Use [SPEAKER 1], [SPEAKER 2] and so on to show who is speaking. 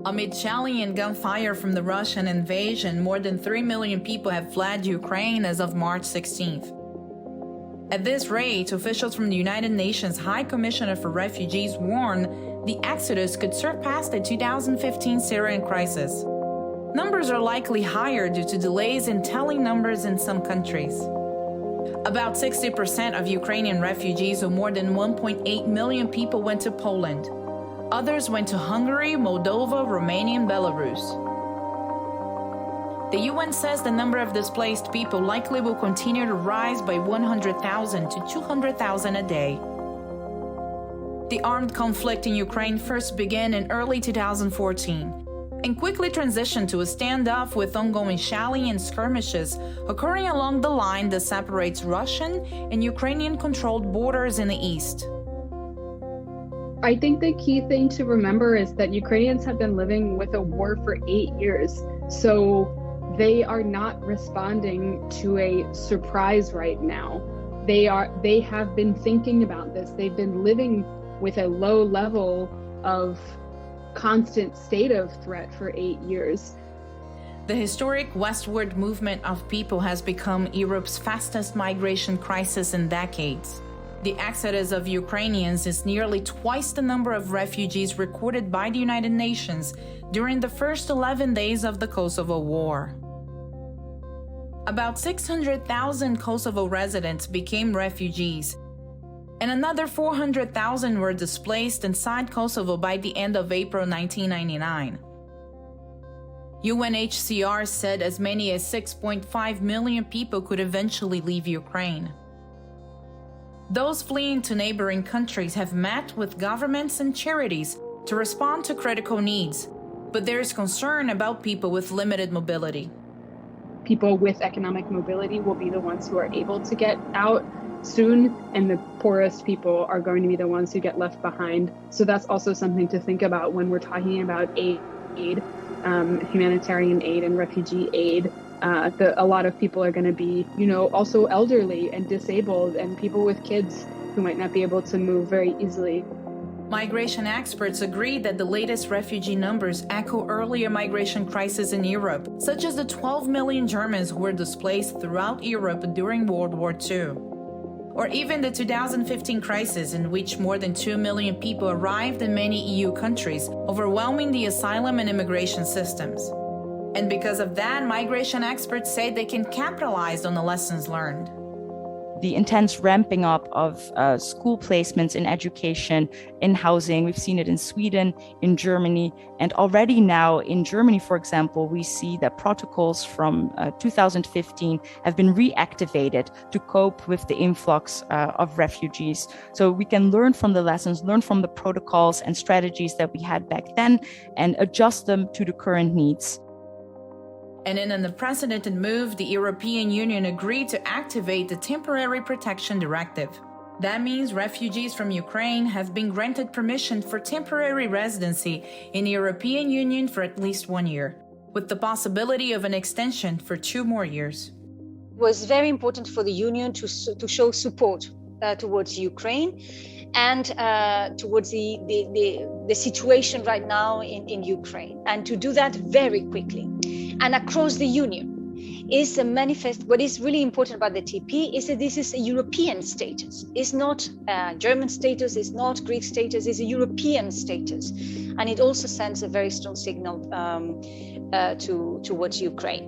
[SPEAKER 1] Amid shelling and gunfire from the Russian invasion, more than 3 million people have fled Ukraine as of March 16th. At this rate, officials from the United Nations High Commissioner for Refugees warn the exodus could surpass the 2015 Syrian crisis. Numbers are likely higher due to delays in telling numbers in some countries. About 60% of Ukrainian refugees, or more than 1.8 million people, went to Poland. Others went to Hungary, Moldova, Romania, and Belarus. The UN says the number of displaced people likely will continue to rise by 100,000 to 200,000 a day. The armed conflict in Ukraine first began in early 2014 and quickly transitioned to a standoff with ongoing shelling and skirmishes occurring along the line that separates Russian and Ukrainian-controlled borders in the east.
[SPEAKER 2] I think the key thing to remember is that Ukrainians have been living with a war for 8 years, so they are not responding to a surprise right now. They have been thinking about this. They've been living with a low level of constant state of threat for 8 years.
[SPEAKER 1] The historic westward movement of people has become Europe's fastest migration crisis in decades. The exodus of Ukrainians is nearly twice the number of refugees recorded by the United Nations during the first 11 days of the Kosovo War. About 600,000 Kosovo residents became refugees, and another 400,000 were displaced inside Kosovo by the end of April 1999. UNHCR said as many as 6.5 million people could eventually leave Ukraine. Those fleeing to neighboring countries have met with governments and charities to respond to critical needs, but there is concern about people with limited mobility.
[SPEAKER 2] People with economic mobility will be the ones who are able to get out soon, and the poorest people are going to be the ones who get left behind. So that's also something to think about when we're talking about aid, humanitarian aid and refugee aid. A lot of people are going to be, also elderly and disabled and people with kids who might not be able to move very easily.
[SPEAKER 1] Migration experts agree that the latest refugee numbers echo earlier migration crises in Europe, such as the 12 million Germans who were displaced throughout Europe during World War II. Or even the 2015 crisis, in which more than 2 million people arrived in many EU countries, overwhelming the asylum and immigration systems. And because of that, migration experts say they can capitalize on the lessons learned.
[SPEAKER 3] The intense ramping up of school placements in education, in housing. We've seen it in Sweden, in Germany, and already now in Germany, for example, we see that protocols from 2015 have been reactivated to cope with the influx of refugees. So we can learn from the lessons, learn from the protocols and strategies that we had back then, and adjust them to the current needs.
[SPEAKER 1] And in an unprecedented move, the European Union agreed to activate the Temporary Protection Directive. That means refugees from Ukraine have been granted permission for temporary residency in the European Union for at least 1 year, with the possibility of an extension for 2 more years.
[SPEAKER 4] It was very important for the Union to show support towards Ukraine and towards the situation right now in Ukraine, and to do that very quickly. And across the Union is a manifest. What is really important about the TP is that this is a European status. It's not German status, it's not Greek status, it's a European status. And it also sends a very strong signal towards Ukraine.